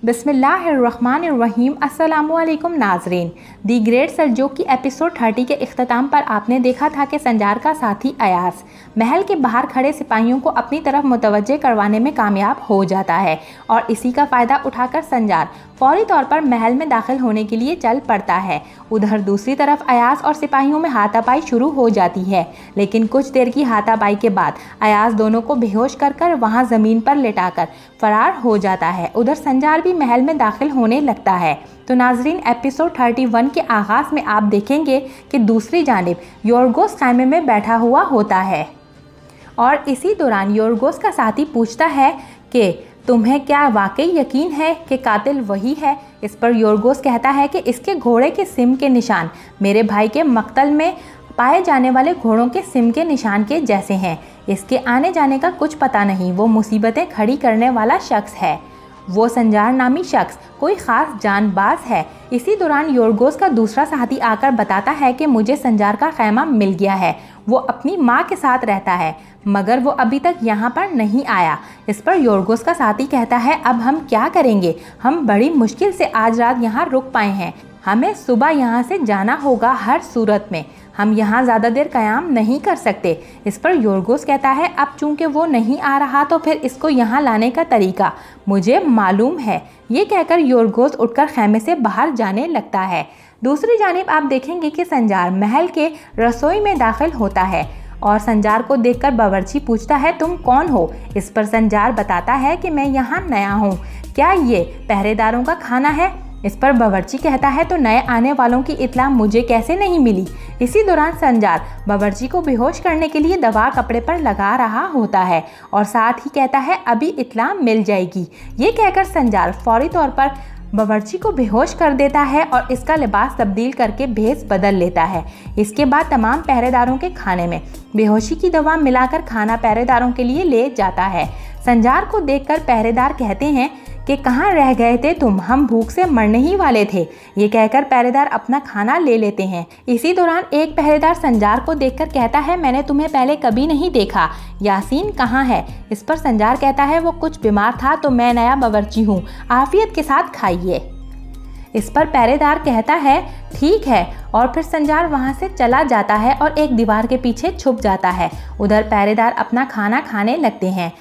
बिस्मिल्लाहिर्रहमानिर्रहीम। अस्सलामुअलैकुम नाजरीन। दी ग्रेट सल्जूक की एपिसोड 30 के इख्तिताम पर आपने देखा था कि संजार का साथी अयास महल के बाहर खड़े सिपाहियों को अपनी तरफ मुतवज्जे करवाने में कामयाब हो जाता है और इसी का फ़ायदा उठाकर संजार फौरी तौर पर महल में दाखिल होने के लिए चल पड़ता है। उधर दूसरी तरफ अयास और सिपाहियों में हाथापाई शुरू हो जाती है, लेकिन कुछ देर की हाथापाई के बाद अयास दोनों को बेहोश कर वहां ज़मीन पर लेटाकर फरार हो जाता है। उधर संजार भी महल में दाखिल होने लगता है। तो नाजरीन, एपिसोड 31 के आगाज़ में आप देखेंगे कि दूसरी जानिब योर्गोस खैमे में बैठा हुआ होता है और इसी दौरान योर्गोस का साथी पूछता है कि तुम्हें क्या वाकई यकीन है कि कातिल वही है। इस पर योर्गोस कहता है कि इसके घोड़े के सिम के निशान मेरे भाई के मक्तल में पाए जाने वाले घोड़ों के सिम के निशान के जैसे हैं। इसके आने जाने का कुछ पता नहीं, वो मुसीबतें खड़ी करने वाला शख्स है। वो संजार नामी शख्स कोई ख़ास जानबाज है। इसी दौरान योर्गोस का दूसरा साथी आकर बताता है कि मुझे संजार का खैमा मिल गया है। वो अपनी माँ के साथ रहता है मगर वो अभी तक यहाँ पर नहीं आया। इस पर योर्गोस का साथी कहता है अब हम क्या करेंगे, हम बड़ी मुश्किल से आज रात यहाँ रुक पाए हैं, हमें सुबह यहाँ से जाना होगा हर सूरत में, हम यहाँ ज़्यादा देर क़याम नहीं कर सकते। इस पर योर्गोस कहता है अब चूंकि वो नहीं आ रहा तो फिर इसको यहाँ लाने का तरीका मुझे मालूम है। ये कहकर योर्गोस उठकर खैमे से बाहर जाने लगता है। दूसरी जानिब आप देखेंगे कि संजार महल के रसोई में दाखिल होता है और संजार को देखकर बावर्ची पूछता है तुम कौन हो। इस पर संजार बताता है कि मैं यहाँ नया हूँ, क्या ये पहरेदारों का खाना है। इस पर बावर्ची कहता है तो नए आने वालों की इत्ला मुझे कैसे नहीं मिली। इसी दौरान संजार बावर्ची को बेहोश करने के लिए दवा कपड़े पर लगा रहा होता है और साथ ही कहता है अभी इत्ला मिल जाएगी। ये कहकर संजार फौरी तौर पर बावर्ची को बेहोश कर देता है और इसका लिबास तब्दील करके भेस बदल लेता है। इसके बाद तमाम पहरेदारों के खाने में बेहोशी की दवा मिलाकर खाना पहरेदारों के लिए ले जाता है। संजार को देखकर पहरेदार कहते हैं कि कहाँ रह गए थे तुम, हम भूख से मरने ही वाले थे। ये कहकर पहरेदार अपना खाना ले लेते हैं। इसी दौरान एक पहरेदार संजार को देखकर कहता है मैंने तुम्हें पहले कभी नहीं देखा, यासीन कहाँ है। इस पर संजार कहता है वो कुछ बीमार था तो मैं नया बावर्ची हूँ, आफियत के साथ खाइए। इस पर पहरेदार कहता है ठीक है और फिर संजार वहां से चला जाता है और एक दीवार के पीछे छुप जाता है। उधर पहरेदार अपना खाना खाने लगते हैं।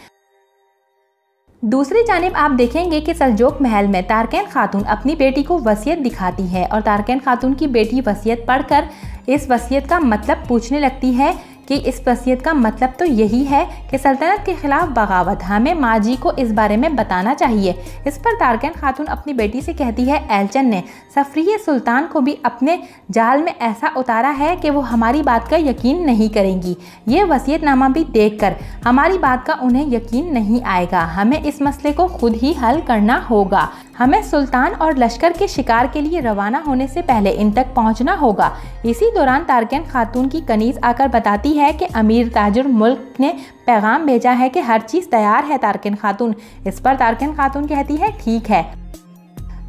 दूसरी जानिब आप देखेंगे कि सल्जोक महल में तारकेन खातून अपनी बेटी को वसीयत दिखाती है और तारकेन खातून की बेटी वसीयत पढ़कर इस वसीयत का मतलब पूछने लगती है कि इस वसीयत का मतलब तो यही है कि सल्तनत के खिलाफ बगावत, हमें माँ जी को इस बारे में बताना चाहिए। इस पर तारकेन खातून अपनी बेटी से कहती है एलचन ने सफरिये सुल्तान को भी अपने जाल में ऐसा उतारा है कि वो हमारी बात का यकीन नहीं करेंगी। ये वसीयतनामा भी देखकर हमारी बात का उन्हें यकीन नहीं आएगा। हमें इस मसले को खुद ही हल करना होगा। हमें सुल्तान और लश्कर के शिकार के लिए रवाना होने से पहले इन तक पहुंचना होगा। इसी दौरान तारकेन खातून की कनीज आकर बताती है कि अमीर ताजुर मुल्क ने पैगाम भेजा है कि हर चीज़ तैयार है तारकेन खातून। इस पर तारकेन खातून कहती है ठीक है।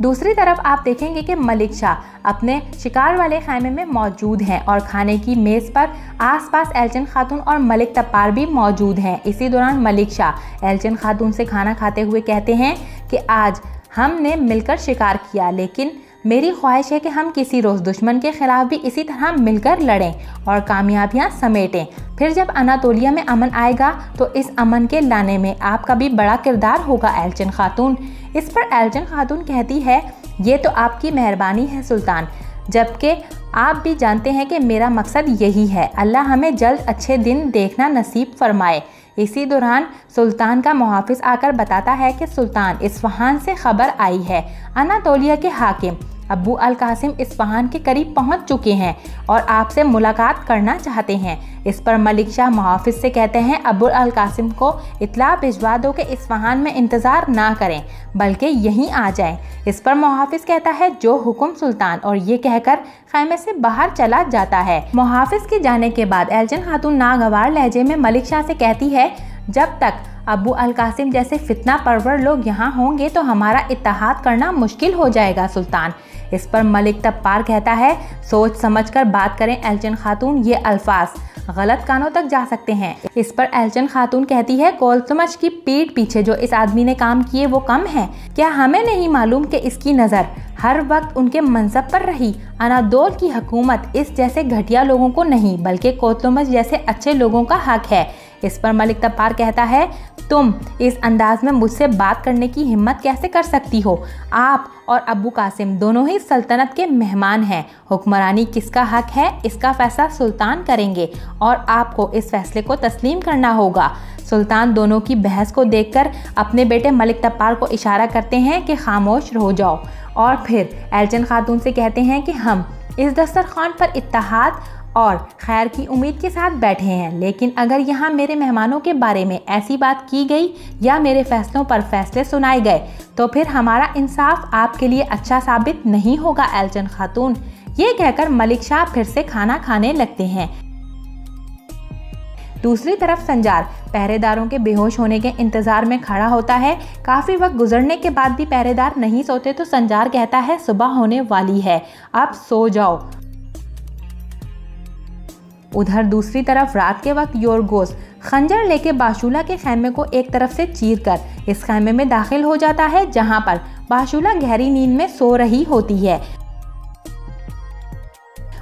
दूसरी तरफ आप देखेंगे कि मलिक शाह अपने शिकार वाले खैमे में मौजूद हैं और खाने की मेज़ पर आसपास एलचन खातून और मलिक तप्पार भी मौजूद हैं। इसी दौरान मलिक शाह एलचन खातून से खाना खाते हुए कहते हैं कि आज हमने मिलकर शिकार किया, लेकिन मेरी ख्वाहिश है कि हम किसी रोज़ दुश्मन के खिलाफ भी इसी तरह मिलकर लड़ें और कामयाबियां समेटें। फिर जब अनातोलिया में अमन आएगा तो इस अमन के लाने में आपका भी बड़ा किरदार होगा एलचन खातून। इस पर एलचन खातून कहती है ये तो आपकी मेहरबानी है सुल्तान, जबकि आप भी जानते हैं कि मेरा मकसद यही है। अल्लाह हमें जल्द अच्छे दिन देखना नसीब फरमाए। इसी दौरान सुल्तान का मुहाफिज आकर बताता है कि सुल्तान इस्फहान से खबर आई है, अनातोलिया के हाकिम अबू अल कासिम इस्फहान के करीब पहुंच चुके हैं और आपसे मुलाकात करना चाहते हैं। इस पर मलिक शाह मुहाफिज से कहते हैं अबू अल कासिम को इत्ला भिजवा दो कि इस्फहान में इंतज़ार ना करें बल्कि यहीं आ जाएं। इस पर मुहाफिज कहता है जो हुक्म सुल्तान, और ये कहकर खैमे से बाहर चला जाता है। मुहाफिज के जाने के बाद एलचन खातून नागवार लहजे में मलिक शाह से कहती है जब तक अबू अल कासिम जैसे फितना परवर लोग यहाँ होंगे तो हमारा इत्तेहाद करना मुश्किल हो जाएगा सुल्तान। इस पर मलिक तब्बार कहता है, सोच समझकर बात करें एल्चिन खातून, ये अल्फाज गलत कानों तक जा सकते हैं। इस पर एल्चिन खातून कहती है, कोलतमश की पीठ पीछे जो इस आदमी ने काम किए वो कम है क्या? हमें नहीं मालूम कि इसकी नज़र हर वक्त उनके मनसब पर रही? अनादोल की हुकूमत इस जैसे घटिया लोगों को नहीं बल्कि कोलतमश जैसे अच्छे लोगों का हक है। इस पर मलिक तब्बार कहता है, तुम इस अंदाज में मुझसे बात करने की हिम्मत कैसे कर सकती हो? आप और अबू कासिम दोनों ही सल्तनत के मेहमान हैं। हुक्मरानी किसका हक है इसका फैसला सुल्तान करेंगे और आपको इस फैसले को तस्लीम करना होगा। सुल्तान दोनों की बहस को देखकर अपने बेटे मलिक तब्बार को इशारा करते हैं कि खामोश हो जाओ और फिर एल्चिन खातून से कहते हैं कि हम इस दस्तरखान पर इत्तेहाद और खैर की उम्मीद के साथ बैठे हैं, लेकिन अगर यहाँ मेरे मेहमानों के बारे में ऐसी बात की गई या मेरे फैसलों पर फैसले सुनाए गए तो फिर हमारा इंसाफ आपके लिए अच्छा साबित नहीं होगा एल्चिन खातून। ये कहकर मलिक शाह फिर से खाना खाने लगते हैं। दूसरी तरफ संजार पहरेदारों के बेहोश होने के इंतजार में खड़ा होता है। काफी वक्त गुजरने के बाद भी पहरेदार नहीं सोते तो संजार कहता है, सुबह होने वाली है, अब सो जाओ। उधर दूसरी तरफ रात के वक्त योरगोस खंजर लेके बाशूला के खैमे को एक तरफ से चीरकर इस खैमे में दाखिल हो जाता है जहां पर बाशूला गहरी नींद में सो रही होती है।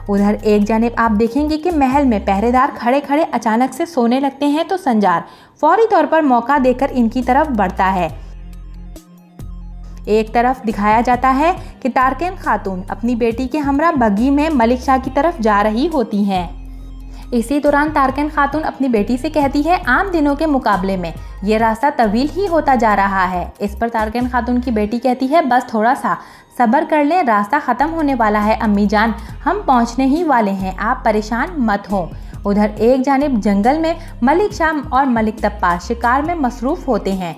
उधर एक जानिब आप देखेंगे कि महल में पहरेदार खड़े खड़े अचानक से सोने लगते हैं तो संजार फौरी तौर पर मौका देकर इनकी तरफ बढ़ता है। एक तरफ दिखाया जाता है कि तारकेन खातून अपनी बेटी के हमरा बगी में मलिक शाह की तरफ जा रही होती हैं। इसी दौरान तारकेन खातून अपनी बेटी से कहती है, आम दिनों के मुकाबले में ये रास्ता तवील ही होता जा रहा है। इस पर तारकेन खातून की बेटी कहती है, बस थोड़ा सा सब्र कर लें, रास्ता ख़त्म होने वाला है अम्मी जान, हम पहुंचने ही वाले हैं, आप परेशान मत हो। उधर एक जानिब जंगल में मलिक शाह और मलिक तब्बार शिकार में मसरूफ़ होते हैं।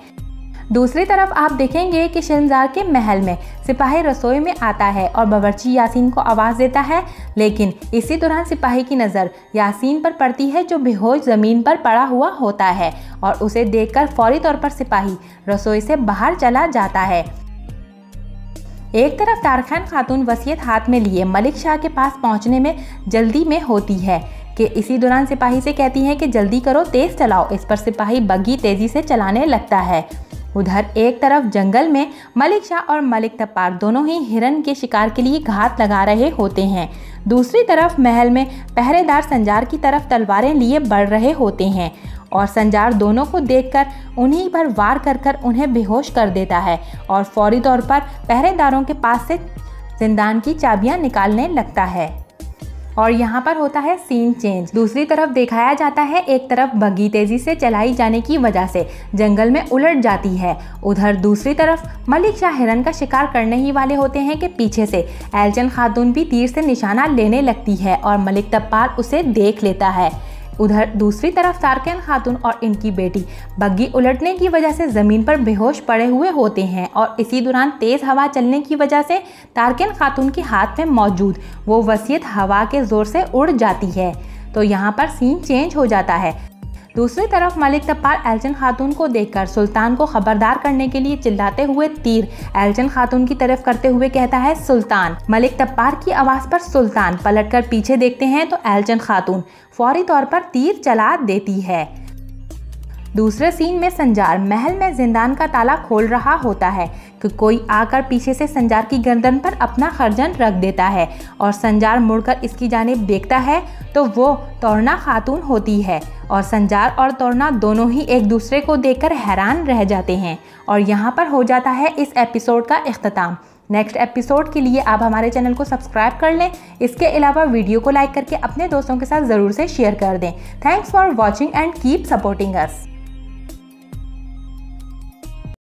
दूसरी तरफ आप देखेंगे कि शर्मजार के महल में सिपाही रसोई में आता है और बावर्ची यासीन को आवाज़ देता है, लेकिन इसी दौरान सिपाही की नज़र यासीन पर पड़ती है जो बेहोश ज़मीन पर पड़ा हुआ होता है और उसे देखकर फौरी तौर पर सिपाही रसोई से बाहर चला जाता है। एक तरफ तारखान खातून वसीयत हाथ में लिए मलिक शाह के पास पहुंचने में जल्दी में होती है कि इसी दौरान सिपाही से कहती है कि जल्दी करो, तेज़ चलाओ। इस पर सिपाही बग्घी तेज़ी से चलाने लगता है। उधर एक तरफ जंगल में मलिक शाह और मलिक तब्बार दोनों ही हिरन के शिकार के लिए घात लगा रहे होते हैं। दूसरी तरफ महल में पहरेदार संजार की तरफ तलवारें लिए बढ़ रहे होते हैं और संजार दोनों को देखकर उन्हीं पर वार कर उन्हें बेहोश कर देता है और फौरी तौर पर पहरेदारों के पास से जिंदान की चाबियां निकालने लगता है। और यहाँ पर होता है सीन चेंज। दूसरी तरफ दिखाया जाता है एक तरफ बग्घी तेजी से चलाई जाने की वजह से जंगल में उलट जाती है। उधर दूसरी तरफ मलिक शाह हिरन का शिकार करने ही वाले होते हैं कि पीछे से एल्चिन खातून भी तीर से निशाना लेने लगती है और मलिक तब्बार उसे देख लेता है। उधर दूसरी तरफ तारकेन खातून और इनकी बेटी बग्घी उलटने की वजह से ज़मीन पर बेहोश पड़े हुए होते हैं और इसी दौरान तेज़ हवा चलने की वजह से तारकेन खातून के हाथ में मौजूद वो वसीयत हवा के ज़ोर से उड़ जाती है। तो यहाँ पर सीन चेंज हो जाता है। दूसरी तरफ मलिक तब्बार एल्चिन खातून को देखकर सुल्तान को खबरदार करने के लिए चिल्लाते हुए तीर एल्चिन खातून की तरफ करते हुए कहता है, सुल्तान। मलिक तब्बार की आवाज़ पर सुल्तान पलटकर पीछे देखते हैं तो एल्चिन खातून फौरी तौर पर तीर चला देती है। दूसरे सीन में संजार महल में जिंदान का ताला खोल रहा होता है कि कोई आकर पीछे से संजार की गर्दन पर अपना खर्जन रख देता है और संजार मुड़कर इसकी जानिब देखता है तो वो तोरना खातून होती है और संजार और तोरना दोनों ही एक दूसरे को देखकर हैरान रह जाते हैं। और यहाँ पर हो जाता है इस एपिसोड का इख्तिताम। नेक्स्ट एपिसोड के लिए आप हमारे चैनल को सब्सक्राइब कर लें। इसके अलावा वीडियो को लाइक करके अपने दोस्तों के साथ ज़रूर से शेयर कर दें। Thanks for watching and keep supporting us.